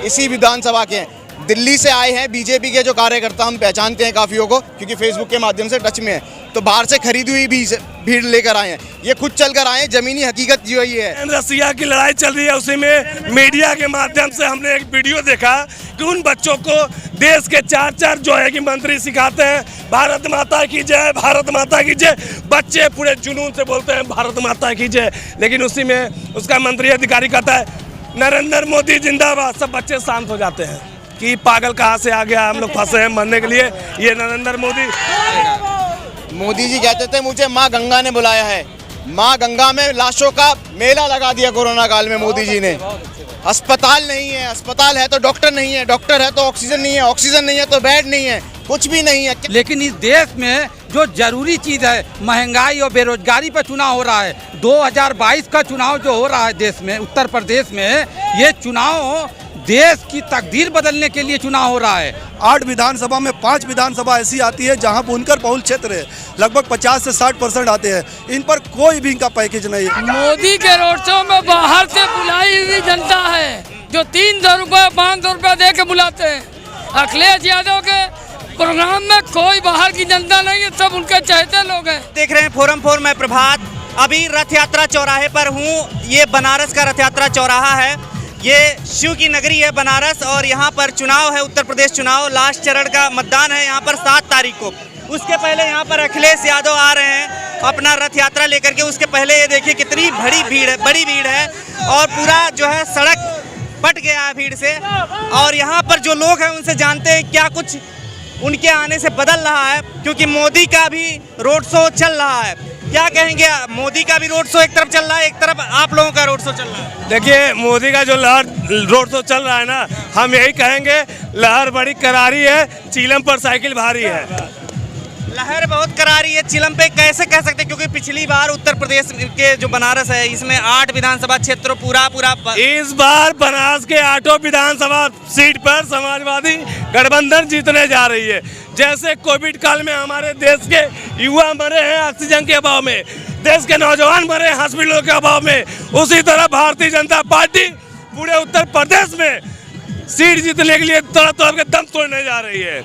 इसी विधानसभा के हैं। दिल्ली से आए हैं बीजेपी के जो कार्यकर्ता, हम पहचानते हैं काफ़ियों को क्योंकि फेसबुक के माध्यम से टच में है, तो बाहर से खरीदी हुई भीड़ लेकर आए हैं। ये खुद चल कर आए हैं, जमीनी हकीकत जो ये है। रसिया की लड़ाई चल रही है, उसी में मीडिया के माध्यम से हमने एक वीडियो देखा कि उन बच्चों को देश के चार जो है कि मंत्री सिखाते हैं भारत माता की जय, भारत माता की जय। बच्चे पूरे जुनून से बोलते हैं भारत माता की जय, लेकिन उसी में उसका मंत्री अधिकारी कहता है नरेंद्र मोदी जिंदाबाद। सब बच्चे शांत हो जाते हैं कि पागल कहाँ से आ गया, हम लोग फंसे हैं मरने के लिए। ये नरेंद्र मोदी जी कहते थे मुझे माँ गंगा ने बुलाया है। माँ गंगा में लाशों का मेला लगा दिया कोरोना काल में मोदी जी ने। अस्पताल नहीं है, अस्पताल है तो डॉक्टर नहीं है, डॉक्टर है तो ऑक्सीजन नहीं है, ऑक्सीजन नहीं है तो बेड नहीं है, कुछ भी नहीं है। लेकिन इस देश में जो जरूरी चीज़ है, महंगाई और बेरोजगारी पर चुनाव हो रहा है। 2022 का चुनाव जो हो रहा है देश में, उत्तर प्रदेश में, ये चुनाव देश की तकदीर बदलने के लिए चुनाव हो रहा है। 8 विधानसभा में 5 विधानसभा ऐसी आती है जहां बुनकर बहुल क्षेत्र है, लगभग 50 से 60% आते हैं। इन पर कोई भी इनका पैकेज नहीं है। मोदी के रोड शो में बाहर से बुलाई हुई जनता है जो 300 रुपये 500 रुपये दे के बुलाते हैं। अखिलेश यादव के प्रोग्राम में कोई बाहर की जनता नहीं है, सब उनके चाहते लोग हैं। देख रहे हैं फोरम 4 में प्रभात। अभी रथ यात्रा चौराहे पर हूँ। ये बनारस का रथ यात्रा चौराहा है। ये शिव की नगरी है बनारस और यहाँ पर चुनाव है, उत्तर प्रदेश चुनाव। लास्ट चरण का मतदान है यहाँ पर 7 तारीख को। उसके पहले यहाँ पर अखिलेश यादव आ रहे हैं अपना रथ यात्रा लेकर के। उसके पहले ये देखिए कितनी बड़ी भीड़ है और पूरा जो है सड़क पट गया है भीड़ से। और यहाँ पर जो लोग हैं उनसे जानते हैं क्या कुछ उनके आने से बदल रहा है, क्योंकि मोदी का भी रोड शो चल रहा है। क्या कहेंगे, मोदी का भी रोड शो एक तरफ चल रहा है, एक तरफ आप लोगों का रोड शो चल रहा है। देखिए मोदी का जो रोड शो चल रहा है ना, हम यही कहेंगे लहर बड़ी करारी है, चीलम पर साइकिल भारी है। लहर बहुत करारी है, चिलम पे कैसे कह सकते हैं, क्योंकि पिछली बार उत्तर प्रदेश के जो बनारस है इसमें 8 विधानसभा क्षेत्र पूरा इस बार बनारस के 8 विधानसभा सीट पर समाजवादी गठबंधन जीतने जा रही है। जैसे कोविड काल में हमारे देश के युवा मरे हैं ऑक्सीजन के अभाव में, देश के नौजवान मरे हैं हॉस्पिटलों के अभाव में, उसी तरह भारतीय जनता पार्टी पूरे उत्तर प्रदेश में सीट जीतने के लिए तरह के दम तोड़ने जा रही है।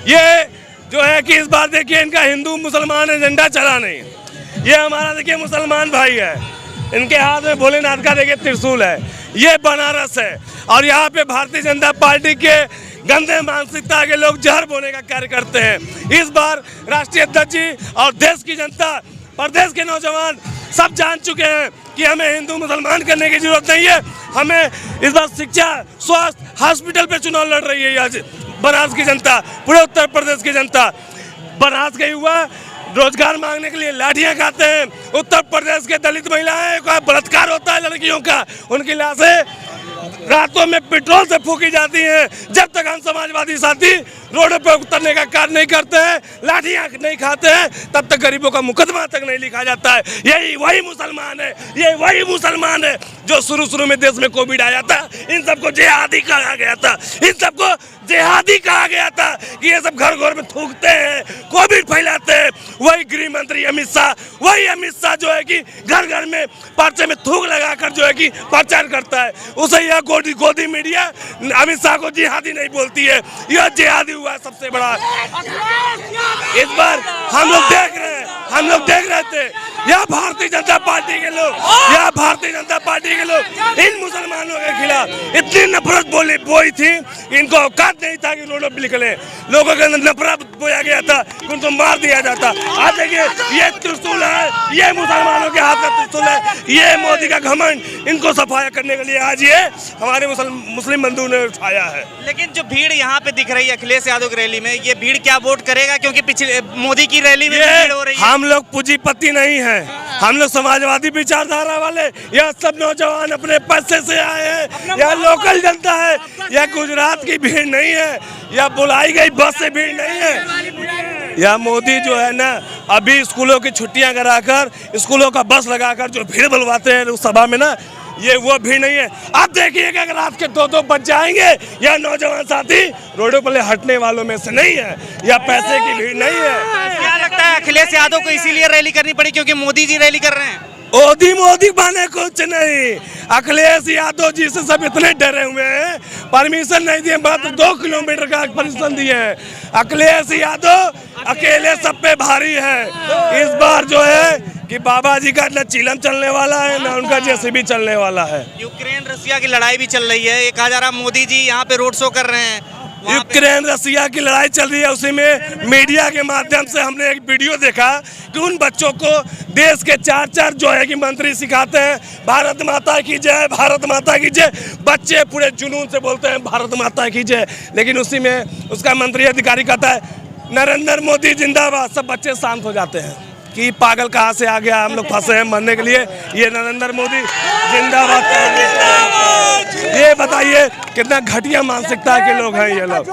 ये जो है कि इस बार देखिए इनका हिंदू मुसलमान एजेंडा चला नहीं। ये हमारा देखिए मुसलमान भाई है, इनके हाथ में भोलेनाथ का देखिए त्रिशूल है। ये बनारस है और यहाँ पे भारतीय जनता पार्टी के गंदे मानसिकता के लोग जहर बोने का कार्य करते हैं। इस बार राष्ट्रीय अध्यक्ष जी और देश की जनता, प्रदेश के नौजवान सब जान चुके हैं कि हमें हिंदू मुसलमान करने की जरूरत नहीं है। हमें इस बार शिक्षा, स्वास्थ्य, हॉस्पिटल पे चुनाव लड़ रही है आज बनारस की जनता, पूरे उत्तर प्रदेश की जनता। बनारस के युवा रोजगार मांगने के लिए लाठियां खाते हैं। उत्तर प्रदेश के दलित महिलाएं का बलात्कार होता है लड़कियों का, उनकी लाशें रातों में पेट्रोल से फूकी जाती हैं। जब तक हम समाजवादी साथी रोडों पर उतरने का कार्य नहीं करते हैं, लाठियां नहीं खाते हैं, तब तक गरीबों का मुकदमा तक नहीं लिखा जाता है। यही वही मुसलमान है, ये वही मुसलमान है जो शुरू में देश में कोविड आया था, इन सबको जिहादी कहा गया था, इन सबको जिहादी कहा गया था कि ये सब घर में थूकते हैं, कोविड फैलाते हैं। वही गृह मंत्री अमित शाह जो है कि घर में पर्चे में थूक लगाकर जो है कि प्रचार करता है। उसे यह गोदी मीडिया अमित शाह को जिहादी नहीं बोलती है, यह जिहादी हुआ सबसे बड़ा। इस बार हम लोग देख रहे थे यह भारतीय जनता पार्टी के लोग इन मुसलमानों के खिलाफ इतनी नफरत बोई थी, इनको औकात नहीं था कि रोडों पर निकले। लोगों के अंदर नफरत बोया गया था, उनको मार दिया जाता। आज देखिए ये त्रिशूल है, ये मुसलमानों के हाथ का त्रिशूल है, ये मोदी का घमंड, इनको सफाया करने के लिए आज ये हमारे मुस्लिम बंधु ने उठाया है। लेकिन जो भीड़ यहाँ पे दिख रही है अखिलेश यादव की रैली में, ये भीड़ क्या वोट करेगा, क्योंकि पिछले मोदी की रैली में भीड़ हो रही है। हम लोग पूंजीपति नहीं है, हम लोग समाजवादी विचारधारा वाले। यह सब नौजवान अपने पैसे से आए हैं, यह लोकल जनता है, यह गुजरात की भीड़ नहीं है, यह बुलाई गई बस से भीड़ नहीं है। यह मोदी जो है ना, अभी स्कूलों की छुट्टियां कराकर, स्कूलों का बस लगाकर जो भीड़ बुलवाते हैं उस सभा में ना, ये वो भीड़ नहीं है। आप देखिएगा अगर रात के 2 बज जाएंगे, यह नौजवान साथी रोडों पर हटने वालों में से नहीं है, यह पैसे की भीड़ नहीं है। क्या लगता है अखिलेश यादव को इसीलिए रैली करनी पड़ी क्योंकि मोदी जी रैली कर रहे हैं? ओदी मोदी बने कुछ नहीं। अखिलेश यादव जी से सब इतने डरे हुए हैं, परमिशन नहीं दिए, मात्र 2 किलोमीटर का परमिशन दिए हैं। अखिलेश यादव अकेले सब पे भारी है। इस बार जो है कि बाबा जी का न चिलम चलने वाला है न उनका जेसीबी चलने वाला है। यूक्रेन रसिया की लड़ाई भी चल रही है, ये कहा जा रहा मोदी जी यहाँ पे रोड शो कर रहे हैं। यूक्रेन रसिया की लड़ाई चल रही है, उसी में मीडिया के माध्यम से हमने एक वीडियो देखा कि उन बच्चों को देश के 4 जो है कि मंत्री सिखाते हैं भारत माता की जय, भारत माता की जय। बच्चे पूरे जुनून से बोलते हैं भारत माता की जय, लेकिन उसी में उसका मंत्री अधिकारी कहता है नरेंद्र मोदी जिंदाबाद। सब बच्चे शांत हो जाते हैं कि पागल कहाँ से आ गया, हम लोग फंसे हैं मरने के लिए, ये नरेंद्र मोदी जिंदाबाद। ये बताइए कितना घटिया मानसिकता के लोग हैं ये लोग,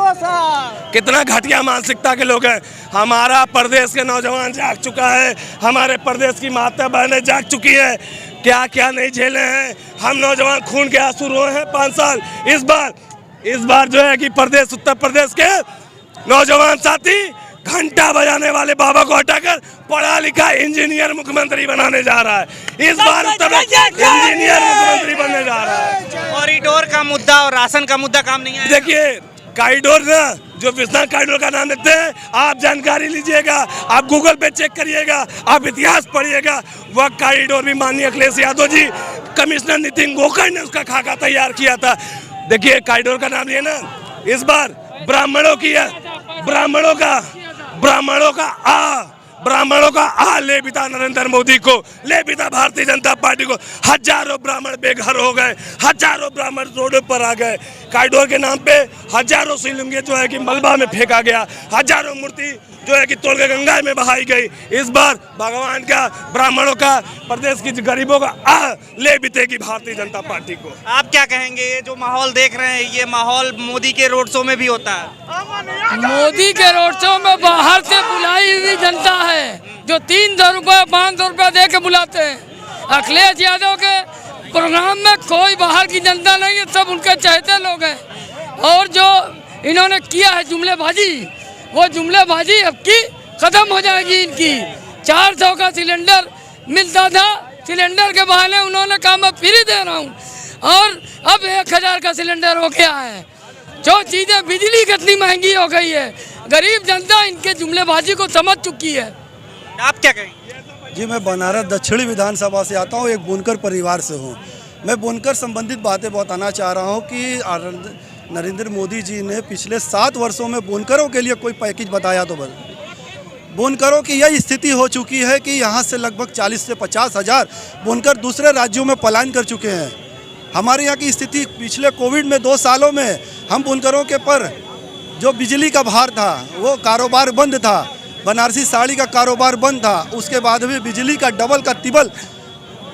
कितना घटिया मानसिकता के लोग हैं। हमारा प्रदेश के नौजवान जाग चुका है, हमारे प्रदेश की माता बहनें जाग चुकी है, क्या क्या नहीं झेले हैं हम नौजवान, खून के आंसू रोए हैं 5 साल। इस बार जो है कि प्रदेश उत्तर प्रदेश के नौजवान साथी घंटा बजाने वाले बाबा को हटाकर पढ़ा लिखा इंजीनियर मुख्यमंत्री बनाने जा रहा है। इस बार उत्तर प्रदेश इंजीनियर मुख्यमंत्री बनने जा रहा है। कॉरिडोर का मुद्दा और राशन का मुद्दा काम नहीं है। देखिए कॉरिडोर ना, जो विश्वनाथ कॉरिडोर का नाम लेते हैं, आप जानकारी लीजिएगा, आप गूगल पे चेक करिएगा, आप इतिहास पढ़िएगा। वह कॉरिडोर भी माननीय अखिलेश यादव जी, कमिश्नर नितिन गोकर ने उसका खाका तैयार किया था। देखिए कॉरिडोर का नाम लिया ना, इस बार ब्राह्मणों की है, ब्राह्मणों का आ ले बिता नरेंद्र मोदी को, ले बिता भारतीय जनता पार्टी को। हजारों ब्राह्मण बेघर हो गए, हजारों ब्राह्मण रोड पर आ गए। कॉरिडोर के नाम पे हजारों शिवलिंगे जो है कि मलबा में फेंका गया, हजारों मूर्ति जो है कि तोड़ के गंगा में बहाई गई। इस बार भगवान का, ब्राह्मणों का, प्रदेश की गरीबों का आ ले बितेगी भारतीय जनता पार्टी को। आप क्या कहेंगे, ये जो माहौल देख रहे हैं, ये माहौल मोदी के रोड शो में भी होता है? मोदी के रोड शो में बाहर से बुलाई हुई जनता है जो 300 रुपये 500 रुपये दे के बुलाते हैं। अखिलेश यादव के प्रोग्राम में कोई बाहर की जनता नहीं है, सब उनके चाहते लोग हैं। और जो इन्होंने किया है जुमलेबाजी, वो जुमलेबाजी अब की खत्म हो जाएगी इनकी। 400 का सिलेंडर मिलता था, सिलेंडर के बहाने उन्होंने कहा मैं फ्री दे रहा हूँ, और अब 1000 का सिलेंडर हो गया है। जो चीज़ें, बिजली कितनी महंगी हो गई है, गरीब जनता इनके जुमलेबाजी को समझ चुकी है। आप क्या कहेंगे? जी, मैं बनारस दक्षिणी विधानसभा से आता हूँ, एक बुनकर परिवार से हूँ। मैं बुनकर संबंधित बातें बताना चाह रहा हूँ कि नरेंद्र मोदी जी ने पिछले 7 वर्षों में बुनकरों के लिए कोई पैकेज बताया तो बुनकरों की यही स्थिति हो चुकी है कि यहाँ से लगभग 40 से 50 हज़ार बुनकर दूसरे राज्यों में पलायन कर चुके हैं। हमारे यहाँ की स्थिति पिछले कोविड में 2 सालों में हम बुनकरों के पर जो बिजली का भार था वो कारोबार बंद था, बनारसी साड़ी का कारोबार बंद था, उसके बाद भी बिजली का डबल का तिबल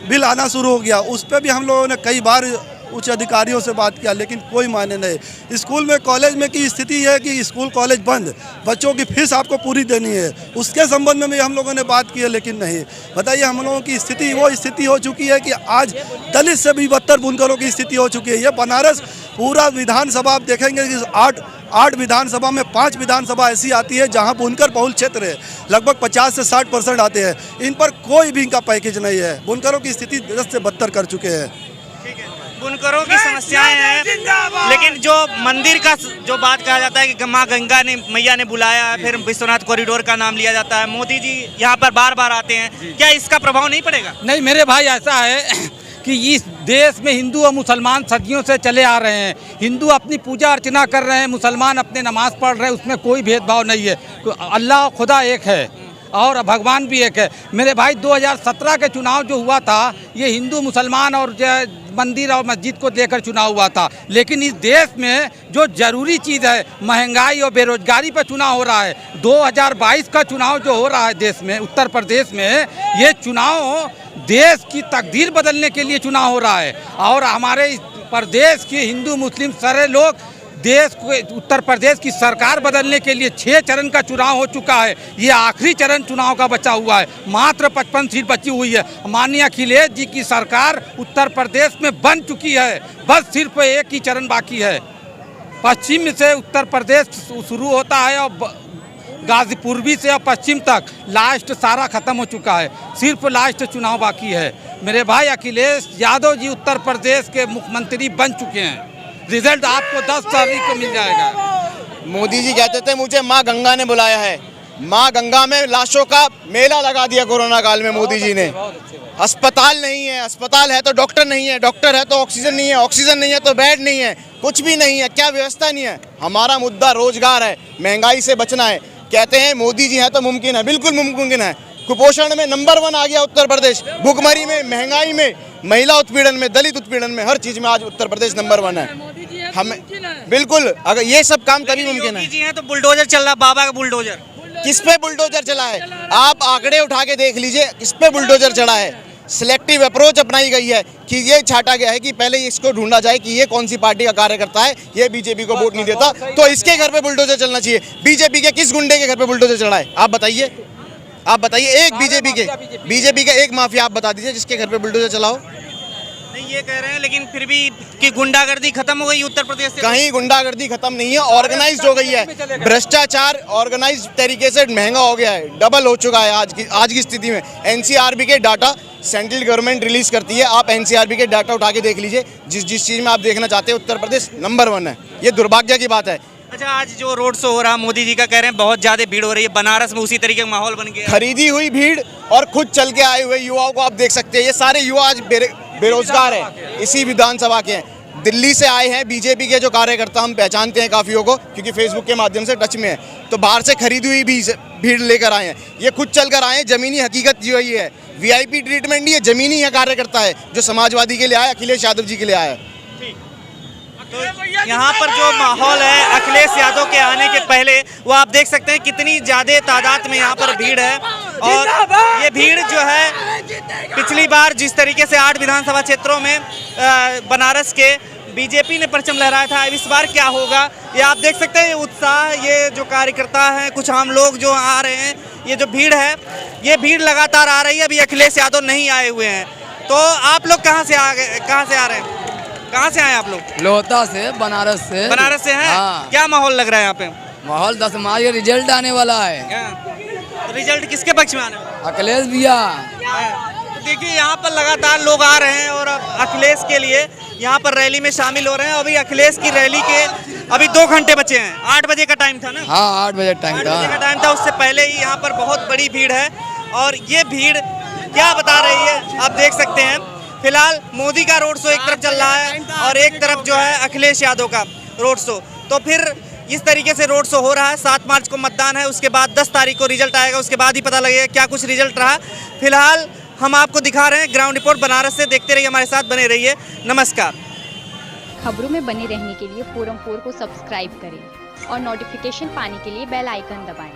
बिल आना शुरू हो गया। उस पर भी हम लोगों ने कई बार उच्च अधिकारियों से बात किया, लेकिन कोई माने नहीं। स्कूल में, कॉलेज में की स्थिति है कि स्कूल कॉलेज बंद, बच्चों की फीस आपको पूरी देनी है, उसके संबंध में भी हम लोगों ने बात की है, लेकिन नहीं। बताइए, हम लोगों की स्थिति वो स्थिति हो चुकी है कि आज दलित से भी बदतर बुनकरों की स्थिति हो चुकी है। ये बनारस पूरा विधानसभा आप देखेंगे कि 8 विधानसभा में 5 विधानसभा ऐसी आती है जहाँ बुनकर बहुल क्षेत्र है, लगभग 50 से 60% आते हैं। इन पर कोई भी इनका पैकेज नहीं है। बुनकरों की स्थिति 10 से बदतर कर चुके हैं। बुनकरों की समस्याएं हैं, लेकिन जो मंदिर का जो बात कहा जाता है कि माँ गंगा ने, मैया ने बुलाया है, फिर विश्वनाथ कॉरिडोर का नाम लिया जाता है, मोदी जी यहाँ पर बार बार आते हैं, क्या इसका प्रभाव नहीं पड़ेगा? नहीं मेरे भाई, ऐसा है कि इस देश में हिंदू और मुसलमान सदियों से चले आ रहे हैं। हिंदू अपनी पूजा अर्चना कर रहे हैं, मुसलमान अपने नमाज पढ़ रहे हैं, उसमें कोई भेदभाव नहीं है। अल्लाह खुदा एक है और भगवान भी एक है। मेरे भाई 2017 के चुनाव जो हुआ था, ये हिंदू मुसलमान और मंदिर और मस्जिद को लेकर चुनाव हुआ था, लेकिन इस देश में जो जरूरी चीज़ है, महंगाई और बेरोजगारी पर चुनाव हो रहा है। 2022 का चुनाव जो हो रहा है देश में, उत्तर प्रदेश में, ये चुनाव देश की तकदीर बदलने के लिए चुनाव हो रहा है। और हमारे प्रदेश के हिंदू मुस्लिम सारे लोग देश को, उत्तर प्रदेश की सरकार बदलने के लिए 6 चरण का चुनाव हो चुका है। ये आखिरी चरण चुनाव का बचा हुआ है, मात्र 55 सीट बची हुई है। माननीय अखिलेश जी की सरकार उत्तर प्रदेश में बन चुकी है, बस सिर्फ एक ही चरण बाकी है। पश्चिम से उत्तर प्रदेश शुरू होता है और गाजीपुर भी से और पश्चिम तक लास्ट सारा खत्म हो चुका है, सिर्फ लास्ट चुनाव बाकी है। मेरे भाई अखिलेश यादव जी उत्तर प्रदेश के मुख्यमंत्री बन चुके हैं। रिजल्ट आपको 10 तारीख को मिल जाएगा। मोदी जी कहते थे मुझे माँ गंगा ने बुलाया है। माँ गंगा में लाशों का मेला लगा दिया कोरोना काल में मोदी जी ने। अस्पताल नहीं है, अस्पताल है तो डॉक्टर नहीं है, डॉक्टर है तो ऑक्सीजन नहीं है, ऑक्सीजन नहीं है तो बेड नहीं है, कुछ भी नहीं है। क्या व्यवस्था नहीं है? हमारा मुद्दा रोजगार है, महंगाई से बचना है। कहते हैं मोदी जी हैं तो मुमकिन है, बिल्कुल मुमकिन है। कुपोषण में नंबर 1 आ गया उत्तर प्रदेश, भुखमरी में, महंगाई में, महिला उत्पीड़न में, दलित उत्पीड़न में, हर चीज में आज उत्तर प्रदेश नंबर 1 है। हमें बिल्कुल, अगर ये सब काम तभी मुमकिन है। मोदी जी हैं तो बुलडोजर चल रहा, बाबा का बुलडोजर। किस पे बुलडोजर चला है? आप आंकड़े उठा के देख लीजिए, किस पे बुलडोजर चढ़ा है। सिलेक्टिव अप्रोच अपनाई गई है कि ये छाटा गया है कि पहले इसको ढूंढा जाए कि ये कौन सी पार्टी का कार्यकर्ता है, ये बीजेपी को वोट नहीं देता तो इसके घर पे बुलडोजर चलना चाहिए। बीजेपी के किस गुंडे के घर पे बुलडोजर चढ़ा है? आप बताइए, आप बताइए। एक बीजेपी के एक माफिया आप बता दीजिए जिसके घर पे बुलडोजर चलाओ। नहीं, ये कह रहे हैं लेकिन फिर भी कि गुंडागर्दी खत्म हो गई उत्तर प्रदेश से। कहीं गुंडागर्दी खत्म नहीं है, ऑर्गेनाइज्ड हो गई है। भ्रष्टाचार ऑर्गेनाइज्ड तरीके से महंगा हो गया है, डबल हो चुका है आज की स्थिति में। एनसीआरबी के डाटा सेंट्रल गवर्नमेंट रिलीज करती है, आप एनसीआरबी के डाटा उठा के देख लीजिए। जिस चीज़ में आप देखना चाहते हैं उत्तर प्रदेश नंबर 1 है। ये दुर्भाग्य की बात है। अच्छा, आज जो रोड शो हो रहा है मोदी जी का, कह रहे हैं बहुत ज्यादा भीड़ हो रही है। बनारस में उसी तरीके का माहौल बन गया। खरीदी हुई भीड़ और खुद चल के आए हुए युवाओं को आप देख सकते हैं। ये सारे युवा आज बेरोजगार हैं, इसी विधानसभा के हैं। दिल्ली से आए हैं बीजेपी के जो कार्यकर्ता, हम पहचानते हैं काफियों को क्योंकि फेसबुक के माध्यम से टच में है। तो बाहर से खरीदी हुई भीड़ लेकर आए हैं, ये खुद चल कर आए हैं। जमीनी हकीकत जो ये है, वीआईपी ट्रीटमेंट नहीं है, जमीनी है कार्यकर्ता है जो समाजवादी के लिए आया, अखिलेश यादव जी के लिए आया है। तो यहाँ पर जो माहौल है अखिलेश यादव के आने के पहले, वो आप देख सकते हैं कितनी ज़्यादा तादाद में यहाँ पर भीड़ है। और ये भीड़ जो है पिछली बार जिस तरीके से 8 विधानसभा क्षेत्रों में बनारस के बीजेपी ने परचम लहराया था, इस बार क्या होगा ये आप देख सकते हैं। ये उत्साह, ये जो कार्यकर्ता हैं, कुछ आम लोग जो आ रहे हैं, ये जो भीड़ है, ये भीड़ लगातार आ रही है। अभी अखिलेश यादव नहीं आए हुए हैं। तो आप लोग कहाँ से आ रहे हैं? कहाँ से आए आप लोग? लोहता से, बनारस से। बनारस से हैं? हाँ। क्या माहौल लग रहा है यहाँ पे? माहौल 10 मार्च का रिजल्ट आने वाला है। तो रिजल्ट किसके पक्ष में आने वाला है? अखिलेश भैया। तो देखिए यहाँ पर लगातार लोग आ रहे हैं और अखिलेश के लिए यहाँ पर रैली में शामिल हो रहे हैं। अभी अखिलेश की रैली के अभी 2 घंटे बचे हैं। 8 बजे का टाइम था ना? हाँ, 8 बजे टाइम था। 8 बजे का टाइम था, उससे पहले ही यहाँ पर बहुत बड़ी भीड़ है। और ये भीड़ क्या बता रही है आप देख सकते हैं। फिलहाल मोदी का रोड शो एक तरफ चल रहा है और एक तरफ जो है अखिलेश यादव का रोड शो। तो फिर इस तरीके से रोड शो हो रहा है। 7 मार्च को मतदान है, उसके बाद 10 तारीख को रिजल्ट आएगा, उसके बाद ही पता लगेगा क्या कुछ रिजल्ट रहा। फिलहाल हम आपको दिखा रहे हैं ग्राउंड रिपोर्ट बनारस से। देखते रहिए, हमारे साथ बने रहिए। नमस्कार। खबरों में बने रहने के लिए फोरम 4 को सब्सक्राइब करें और नोटिफिकेशन पाने के लिए बेल आइकन दबाएं।